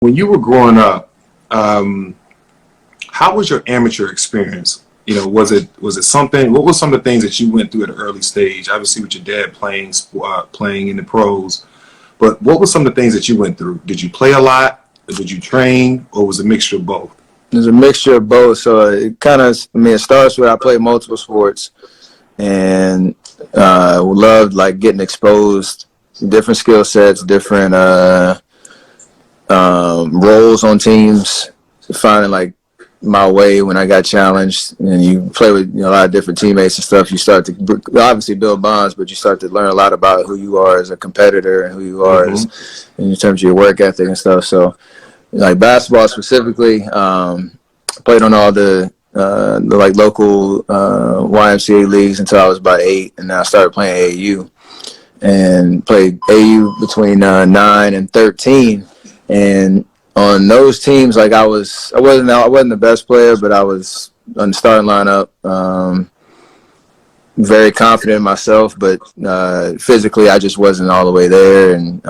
When you were growing up, how was your amateur experience? You know, was it something? What was some of the things that you went through at an early stage? Obviously, with your dad playing in the pros, but what were some of the things that you went through? Did you play a lot? Or did you train, or was it a mixture of both? There's a mixture of both. So it kind of, it starts with I played multiple sports and loved like getting exposed, different skill sets, different roles on teams, finding like my way when I got challenged. And you play with a lot of different teammates and stuff. You start to obviously build bonds, but you start to learn a lot about who you are as a competitor and who you are as, in terms of your work ethic and stuff. So like basketball specifically, played on all the like local YMCA leagues until I was about 8, and then I started playing AAU and played AAU between 9 and 13. And on those teams, like I wasn't the best player, but I was on the starting lineup. Very confident in myself, but physically I just wasn't all the way there, and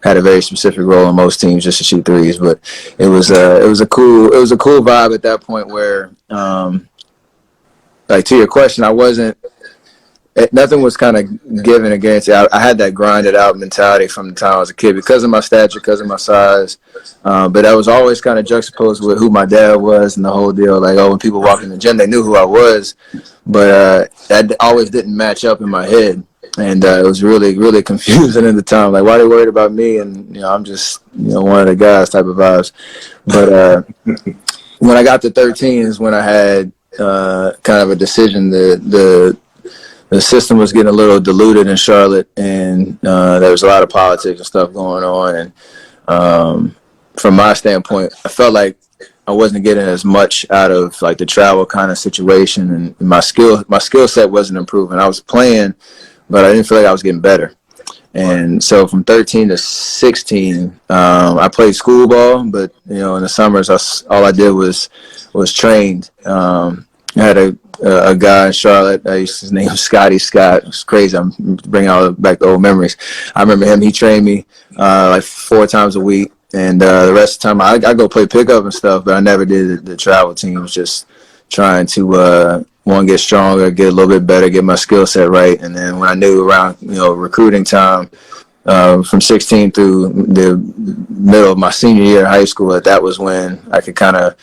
had a very specific role on most teams just to shoot threes. But it was a cool vibe at that point where, like to your question, nothing was kind of given a guarantee. I had that grinded out mentality from the time I was a kid because of my stature, because of my size. But I was always kind of juxtaposed with who my dad was and the whole deal. Like, when people walked in the gym, they knew who I was. But that always didn't match up in my head. And it was really, really confusing at the time. Like, why are they worried about me? And, I'm just, one of the guys type of vibes. But when I got to 13 is when I had kind of a decision. The system was getting a little diluted in Charlotte, and there was a lot of politics and stuff going on. And from my standpoint, I felt like I wasn't getting as much out of like the travel kind of situation, and my skill set wasn't improving. I was playing, but I didn't feel like I was getting better. And so from 13 to 16, I played school ball, but in the summers, all I did was trained. I had a guy in Charlotte. His name was Scotty Scott. It's crazy. I'm bringing back the old memories. I remember him. He trained me like 4 times a week, and the rest of the time I go play pickup and stuff. But I never did the travel teams. Just trying to get stronger, get a little bit better, get my skill set right. And then when I knew around recruiting time, from 16 through the middle of my senior year of high school, that was when I could kind of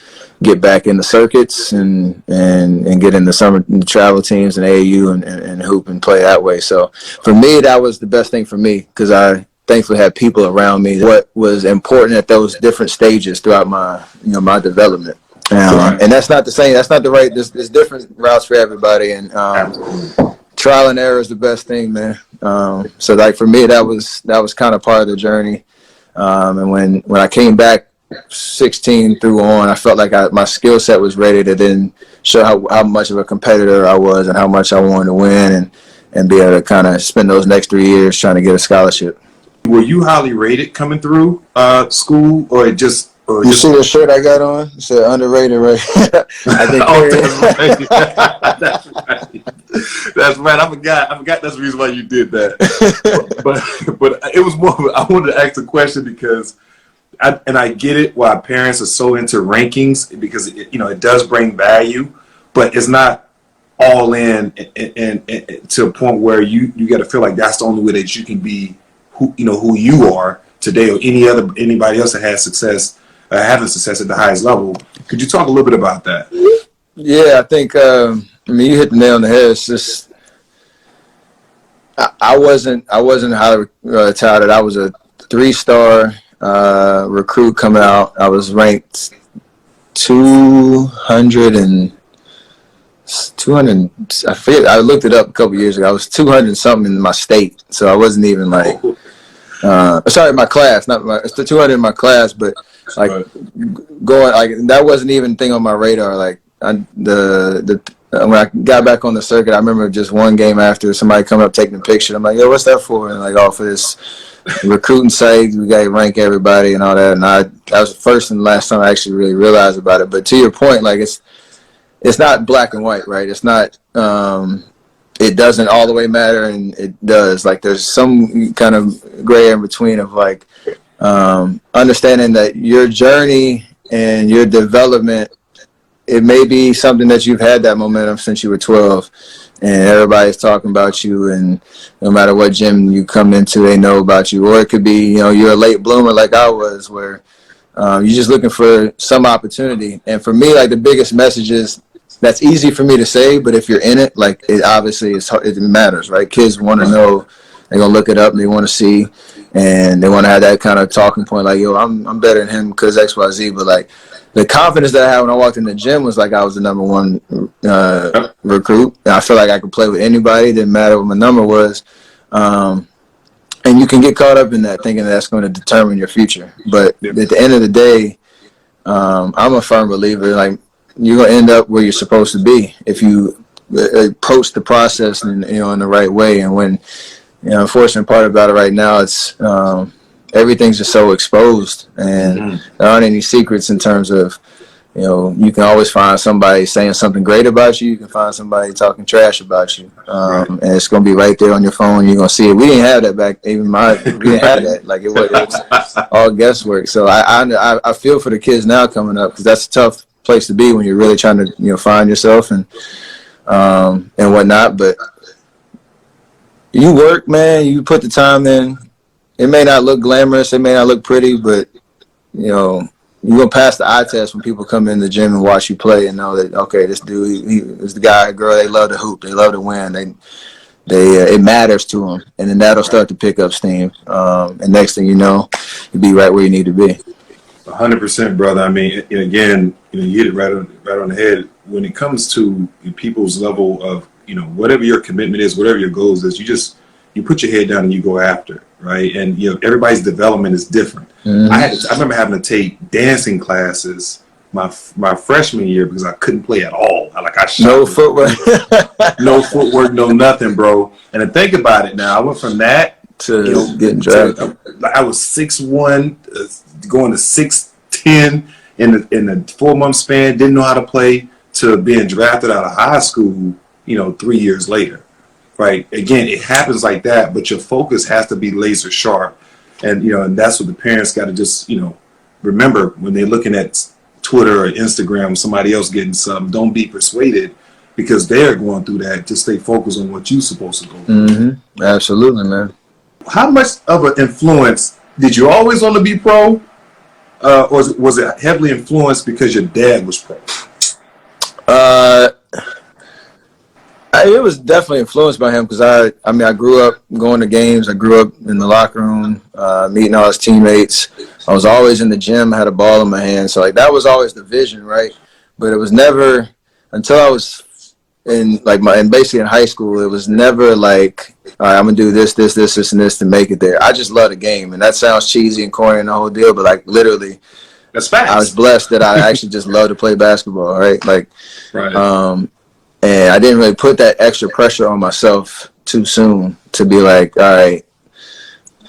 get back in the circuits and get in the summer travel teams and AAU and hoop and play that way. So for me, that was the best thing for me because I thankfully had people around me. What was important at those different stages throughout my my development. And that's not the same. That's not the right. There's different routes for everybody, and trial and error is the best thing, man. So like for me, that was kind of part of the journey. And when I came back 16 through on, I felt like my skill set was ready to then show how much of a competitor I was and how much I wanted to win and be able to kind of spend those next 3 years trying to get a scholarship. Were you highly rated coming through school, or just? You see the shirt I got on? It said underrated, right? I think that's right. That's right. I forgot that's the reason why you did that. but it was more. I wanted to ask a question because, I get it why parents are so into rankings because it does bring value, but it's not all in and to a point where you got to feel like that's the only way that you can be who you are today, or anybody else that has success. Having success at the highest level. Could you talk a little bit about that? Yeah, I think you hit the nail on the head. It's just I wasn't highly touted. I was a 3-star recruit coming out. I was ranked 200. I forget. I looked it up a couple years ago. I was 200 something in my state, so I wasn't even like. Sorry, my class, it's the 200 in my class, but like going like that wasn't even a thing on my radar. Like when I got back on the circuit, I remember just one game after somebody coming up taking a picture. I'm like, yo, what's that for? And like, for this recruiting site, we got to rank everybody and all that. And that was the first and last time I actually really realized about it. But to your point, like it's not black and white, right? It's not. It doesn't all the way matter, and it does. Like there's some kind of gray in between of like understanding that your journey and your development, it may be something that you've had that momentum since you were 12, and everybody's talking about you, and no matter what gym you come into, they know about you. Or it could be, you know, you're a late bloomer like I was, where you're just looking for some opportunity. And for me, like, the biggest message is, that's easy for me to say, but if you're in it, like, it obviously it matters, right? Kids want to know, they're gonna look it up, and they want to see, and they want to have that kind of talking point, like, yo, I'm better than him because XYZ. But like, the confidence that I had when I walked in the gym was like I was the #1 recruit, and I feel like I could play with anybody. It didn't matter what my number was. And you can get caught up in that, thinking that's going to determine your future. But at the end of the day, I'm a firm believer, like, you're going to end up where you're supposed to be if you approach the process in the right way. And when, unfortunate part about it right now, it's everything's just so exposed, and there aren't any secrets in terms of, you can always find somebody saying something great about you. You can find somebody talking trash about you. And it's going to be right there on your phone. You're going to see it. We didn't have that back. We didn't have that. Like, it was all guesswork. So I feel for the kids now coming up, because that's a tough place to be when you're really trying to, find yourself and whatnot. But you work, man, you put the time in. It may not look glamorous. It may not look pretty, but, you're going to pass the eye test when people come in the gym and watch you play and know that, okay, this dude, he is the guy, girl, they love to hoop. They love to win. It matters to them. And then that'll start to pick up steam. And next thing you know, you'll be right where you need to be. 100%, brother. I mean, again, you hit it right on the head. When it comes to people's level of, whatever your commitment is, whatever your goals is, you put your head down and you go after it, right? And everybody's development is different. I remember having to take dancing classes my freshman year because I couldn't play at all. I shot no footwork, no footwork, no nothing, bro. And to think about it now, I went from that to getting drafted. I was 6'1", going to 6'10" in the 4-month span. Didn't know how to play, to being drafted out of high school, 3 years later. Right. Again, it happens like that, but your focus has to be laser sharp. And, and that's what the parents got to just, remember when they're looking at Twitter or Instagram, somebody else getting something. Don't be persuaded because they're going through that. Just stay focused on what you're supposed to go through. Absolutely, man. How much of an influence did you always want to be pro? Or was it heavily influenced because your dad was pro? It was definitely influenced by him because I grew up going to games. I grew up in the locker room, meeting all his teammates. I was always in the gym. I had a ball in my hand. So, like, that was always the vision, right? But it was never, until I was basically in high school, it was never like, all right, I'm going to do this, and this to make it there. I just love the game. And that sounds cheesy and corny and the whole deal, but, like, literally, that's facts. I was blessed that I actually just love to play basketball, right? Like, right. And I didn't really put that extra pressure on myself too soon to be like, all right,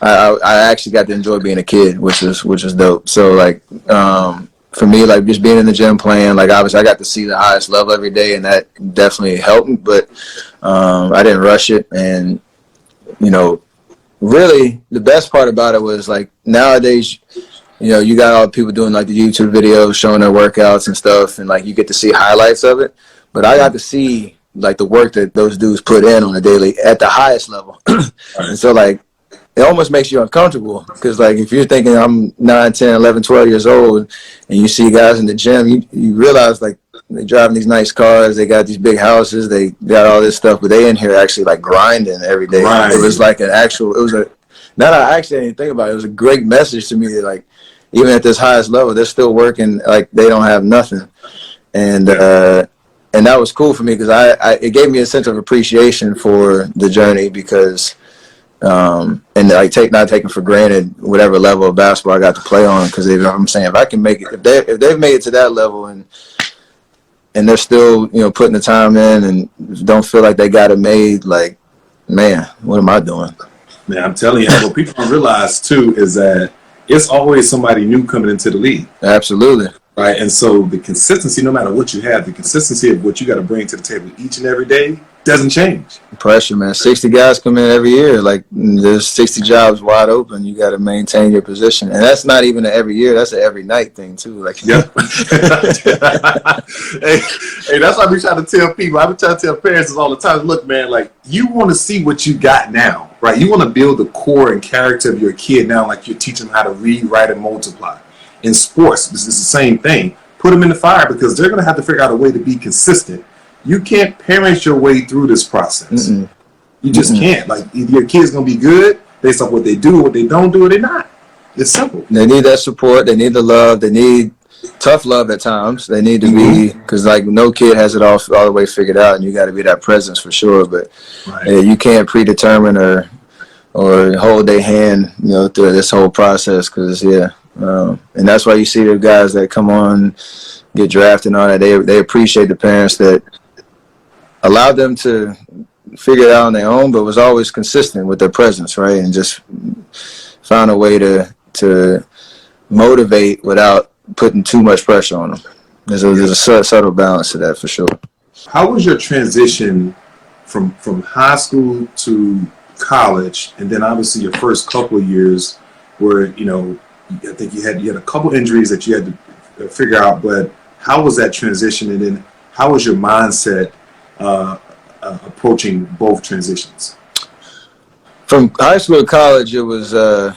I actually got to enjoy being a kid, which was dope. So, like, for me, like, just being in the gym playing, like, obviously I got to see the highest level every day, and that definitely helped me. But I didn't rush it. And, really the best part about it was, like, nowadays, you got all the people doing, like, the YouTube videos showing their workouts and stuff, and, like, you get to see highlights of it. But I got to see, like, the work that those dudes put in on a daily at the highest level. And so, like, it almost makes you uncomfortable because, like, if you're thinking I'm 9, 10, 11, 12 years old and you see guys in the gym, you realize, like, they're driving these nice cars, they got these big houses, they got all this stuff, but they in here actually, like, grinding every day. Right. It was like I actually didn't think about it. It was a great message to me that, like, even at this highest level, they're still working like they don't have nothing. And that was cool for me because it gave me a sense of appreciation for the journey because, and like not taking for granted whatever level of basketball I got to play on. Because I'm saying if I can make it, if they've made it to that level and they're still putting the time in and don't feel like they got it made, like, man, what am I doing? Man, I'm telling you, what people don't realize too is that it's always somebody new coming into the league. Absolutely. Right, and so the consistency, no matter what you have, the consistency of what you got to bring to the table each and every day doesn't change. Pressure, man. 60 guys come in every year. Like, there's 60 jobs wide open. You got to maintain your position, and that's not even an every year. That's an every night thing too. Like, yeah. hey, that's why we try to tell people. I be trying to tell parents this all the time. Look, man, like, you want to see what you got now, right? You want to build the core and character of your kid now, like you're teaching them how to read, write, and multiply. In sports, this is the same thing. Put them in the fire because they're going to have to figure out a way to be consistent. You can't parent your way through this process. Mm-mm. You just can't. Like, either your kid's going to be good based on what they do, what they don't do, or they're not. It's simple. They need that support. They need the love. They need tough love at times. They need to be, because like no kid has it all the way figured out, and you got to be that presence for sure. But you can't predetermine or hold their hand, through this whole process. Because and that's why you see the guys that come on, get drafted and all that. They appreciate the parents that allowed them to figure it out on their own, but was always consistent with their presence, right? And just found a way to motivate without putting too much pressure on them. There's a subtle balance to that for sure. How was your transition from high school to college, and then obviously your first couple of years where, I think you had a couple injuries that you had to figure out, but how was that transition, and then how was your mindset approaching both transitions? From high school to college, it was a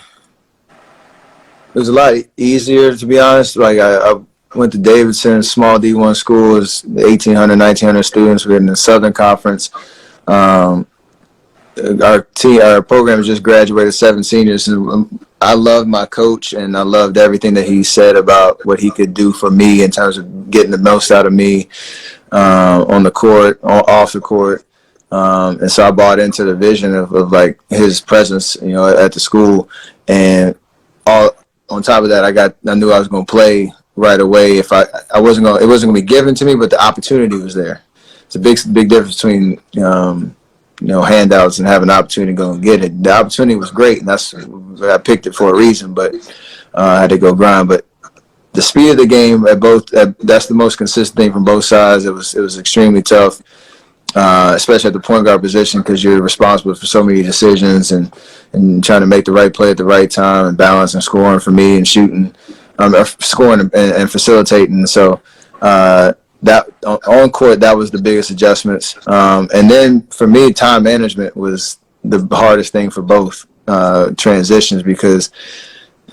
lot easier, to be honest. Like, I went to Davidson, small D1 school. It was 1,800, 1,900 students. We were in the Southern Conference. Our program just graduated 7 seniors. And I loved my coach, and I loved everything that he said about what he could do for me in terms of getting the most out of me on the court, off the court. And so I bought into the vision of like his presence, at the school. And on top of that, I knew I was going to play right away. If it wasn't going to be given to me, but the opportunity was there. It's a big difference between, handouts and having an opportunity to go and get it. The opportunity was great, and I picked it for a reason, but I had to go grind. But the speed of the game that's the most consistent thing from both sides. It was extremely tough, especially at the point guard position, because you're responsible for so many decisions and trying to make the right play at the right time and balance and scoring for me and shooting, scoring and facilitating. So that on court, that was the biggest adjustments. And then for me, time management was the hardest thing for both transitions, because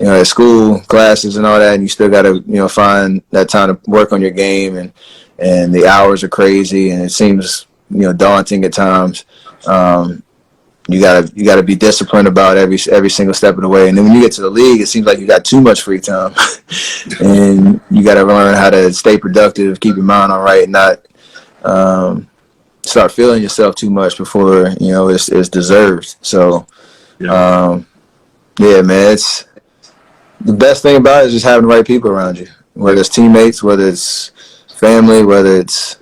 at school, classes and all that, and you still got to find that time to work on your game, and the hours are crazy, and it seems daunting at times. You gotta be disciplined about every single step of the way. And then when you get to the league, it seems like you got too much free time, and you gotta learn how to stay productive, keep your mind on right, and not start feeling yourself too much before it's deserved. So, man, it's the best thing about it is just having the right people around you, whether it's teammates, whether it's family, whether it's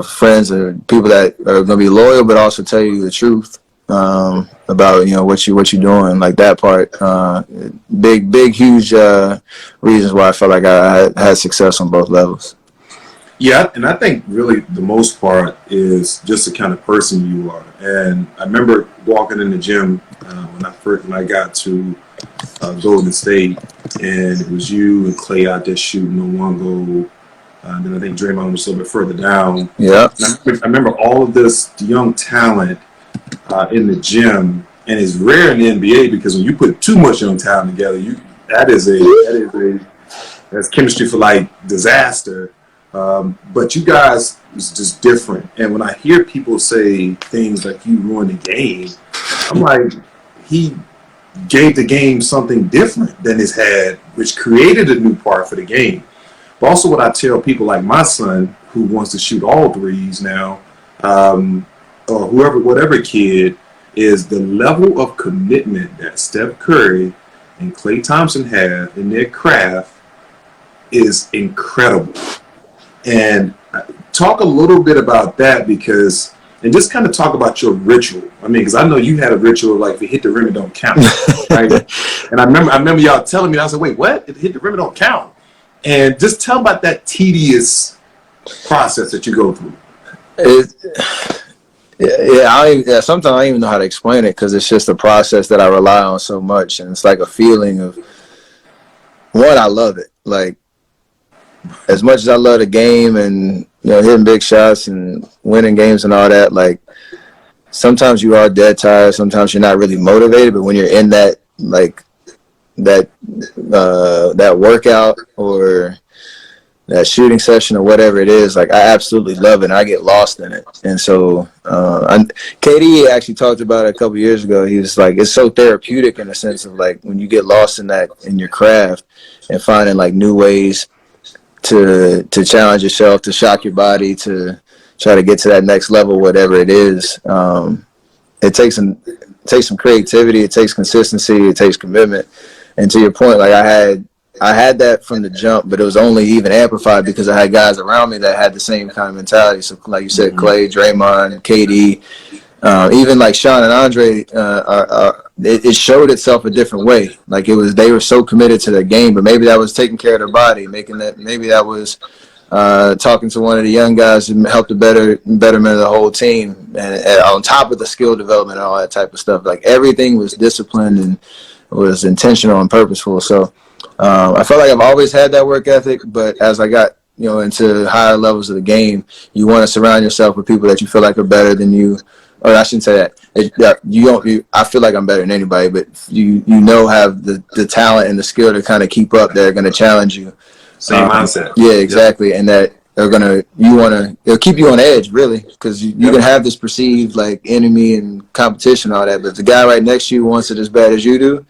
friends or people that are going to be loyal, but also tell you the truth about what you're doing. Like that part, big huge reasons why I felt like I had success on both levels. Yeah, and I think really the most part is just the kind of person you are. And I remember walking in the gym when I got to Golden State, and it was you and Klay out there shooting on one goal. Then I think Draymond was a little bit further down. Yeah. I remember all of this young talent in the gym, and it's rare in the NBA because when you put too much young talent together, that's chemistry for like disaster. But you guys was just different. And when I hear people say things like you ruined the game, I'm like, he gave the game something different than it's had, which created a new part for the game. But also what I tell people like my son, who wants to shoot all threes now, or whatever kid, is the level of commitment that Steph Curry and Klay Thompson have in their craft is incredible. And talk a little bit about that, and just kind of talk about your ritual. I mean, because I know you had a ritual like if it hit the rim, it don't count, right? And I remember y'all telling me, I was like, wait, what? If it hit the rim, it don't count. And just tell about that tedious process that you go through. Sometimes I don't even know how to explain it because it's just a process that I rely on so much, and it's like a feeling of one. I love it. Like as much as I love the game and hitting big shots and winning games and all that. Like sometimes you are dead tired. Sometimes you're not really motivated. But when you're in that that workout or that shooting session or whatever it is, like I absolutely love it and I get lost in it. And so KD actually talked about it a couple years ago. He was like, it's so therapeutic in the sense of like when you get lost in that in your craft and finding like new ways to challenge yourself, to shock your body, to try to get to that next level, whatever it is. It takes some creativity, it takes consistency, it takes commitment. And to your point, like I had that from the jump, but it was only even amplified because I had guys around me that had the same kind of mentality. So, like you said, Klay, Draymond, KD, even like Sean and Andre, it showed itself a different way. Like they were so committed to their game, but maybe that was taking care of their body, maybe that was talking to one of the young guys and helped the betterment of the whole team, and on top of the skill development and all that type of stuff. Like everything was disciplined and was intentional and purposeful. So. I felt like I've always had that work ethic, but as I got into higher levels of the game, you want to surround yourself with people that you feel like are better than you. Or I shouldn't say that. I feel like I'm better than anybody, but you have the talent and the skill to kind of keep up. They're going to challenge you. Same mindset. Yeah, exactly, and that it'll keep you on edge, really, because you can have this perceived like enemy and competition, all that, but if the guy right next to you wants it as bad as you do,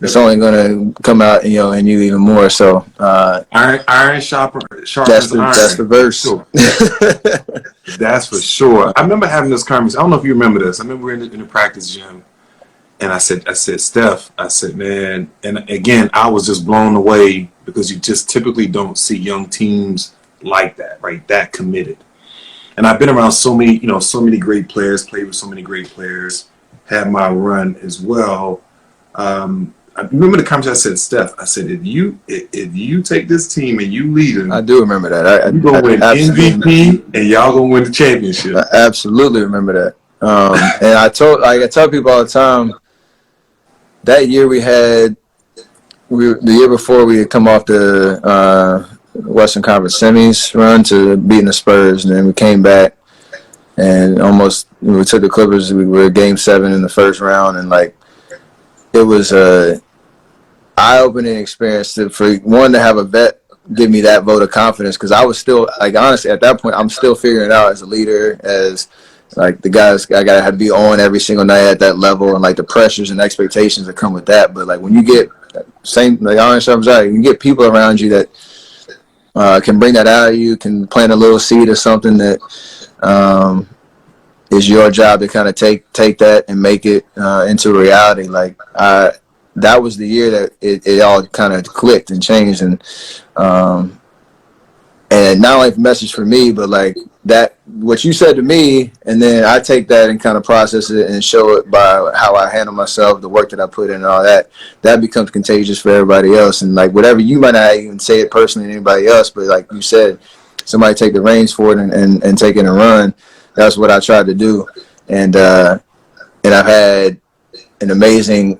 it's only going to come out, in you even more. So, iron sharpens iron. That's the verse. Sure. That's for sure. I remember having this conversation. I don't know if you remember this. I remember we were in the practice gym, and I said, Steph, man, and again, I was just blown away because you just typically don't see young teams like that, right? That committed. And I've been around so many great players, played with so many great players, had my run as well. I remember the conversation. I said, Steph, if you take this team and you lead them, I do remember that. You're gonna win MVP and y'all gonna win the championship. I absolutely remember that. And I tell people all the time, that year the year before we had come off the Western Conference semis run to beating the Spurs, and then we came back and we took the Clippers. We were Game 7 in the first round, and like. It was a eye-opening experience for one to have a vet give me that vote of confidence, because I was still, like, honestly, at that point, I'm still figuring it out as a leader, as like the guys I gotta have to be on every single night at that level, and like the pressures and expectations that come with that. But like when you get you get people around you that can bring that out of you, can plant a little seed of something that is your job to kind of take that and make it into reality. Like that was the year that it all kind of clicked and changed, and not only the message for me, but like that what you said to me, and then I take that and kind of process it and show it by how I handle myself, the work that I put in, and all that becomes contagious for everybody else. And like whatever, you might not even say it personally to anybody else, but like you said, somebody take the reins for it and take it and run. That's what I tried to do, and I've had an amazing,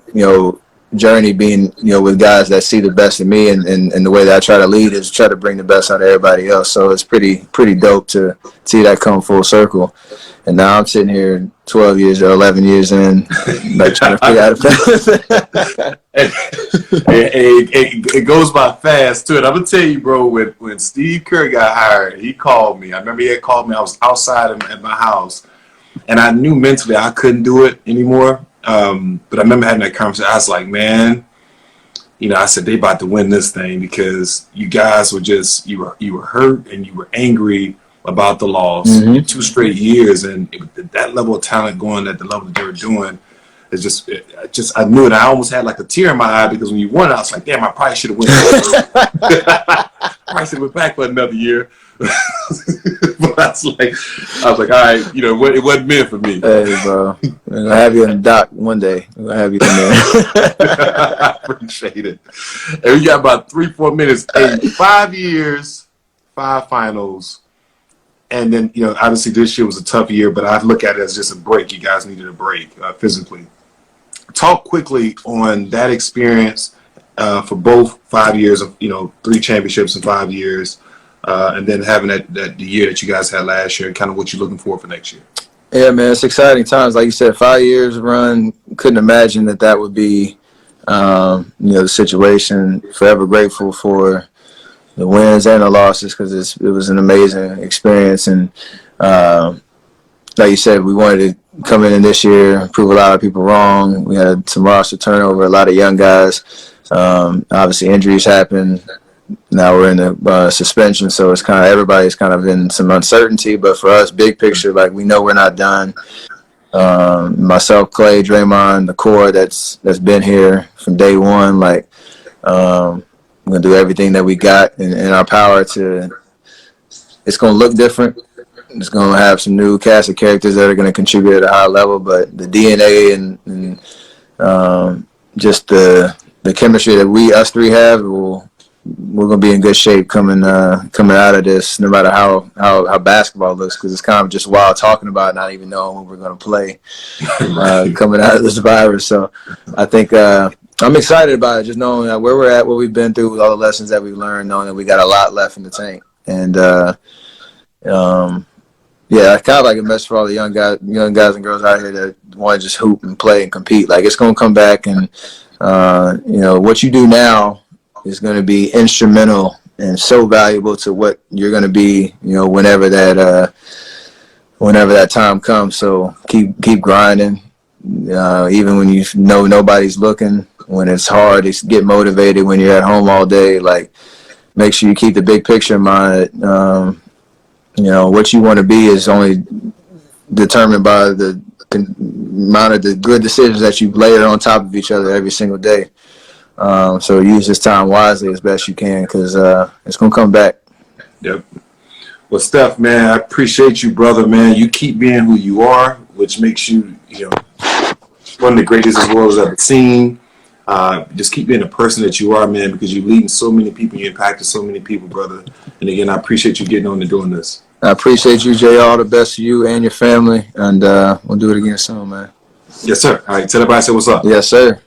journey being, with guys that see the best in me, and the way that I try to lead is try to bring the best out of everybody else. So it's pretty dope to see that come full circle. And now I'm sitting here 12 years or 11 years in, like trying to figure out it goes by fast too. And I'm gonna tell you, bro, when Steve Kerr got hired, he called me. I remember he had called me. I was outside at my house, and I knew mentally I couldn't do it anymore. But I remember having that conversation. I was like, man, I said they about to win this thing, because you guys were just you were hurt and you were angry about the loss. 2 straight years, and that level of talent going at the level that they were doing is just I knew it. I almost had like a tear in my eye, because when you won, I was like, damn, I probably should have went. I probably should have went back for another year. But I was like, all right, it wasn't meant for me. Hey, bro, I'll have you in the dock one day. I'll have you in there. I appreciate it. And we got about 3-4 minutes. 5 years, 5 finals. And then, obviously this year was a tough year, but I look at it as just a break. You guys needed a break physically. Talk quickly on that experience for both 5 years of, 3 championships in 5 years, and then having the year that you guys had last year, and kind of what you're looking for next year. Yeah, man, it's exciting times. Like you said, 5 years run. Couldn't imagine that would be, the situation. Forever grateful for the wins and the losses because it was an amazing experience. And like you said, we wanted to come in this year, prove a lot of people wrong. We had some roster turnover, a lot of young guys. Obviously, injuries happened. Now we're in the suspension, so it's kind of everybody's kind of in some uncertainty. But for us, big picture, like we know we're not done. Myself, Klay, Draymond, the core that's been here from day one. Like we're gonna do everything that we got in our power to. It's gonna look different. It's gonna have some new cast of characters that are gonna contribute at a high level. But the DNA and just the chemistry that us three have we're gonna be in good shape coming out of this, no matter how basketball looks, because it's kind of just wild talking about it, not even knowing when we're gonna play coming out of this virus. So I think I'm excited about it, just knowing that where we're at, what we've been through, with all the lessons that we've learned, knowing that we got a lot left in the tank. And yeah, it's kind of like a message for all the young guys and girls out here that want to just hoop and play and compete. Like it's gonna come back, and what you do now is going to be instrumental and so valuable to what you're going to be, whenever that time comes. So keep grinding, even when you know nobody's looking. When it's hard, get motivated. When you're at home all day, like make sure you keep the big picture in mind. What you want to be is only determined by the amount of the good decisions that you layer on top of each other every single day. So use this time wisely as best you can, because it's going to come back. Yep. Well, Steph, man, I appreciate you, brother, man. You keep being who you are, which makes you, one of the greatest this world has ever seen. Just keep being the person that you are, man, because you're leading so many people. You impacted so many people, brother. And again, I appreciate you getting on and doing this. I appreciate you, Jay. All the best to you and your family. And we'll do it again soon, man. Yes, sir. All right. Tell everybody I said what's up. Yes, sir.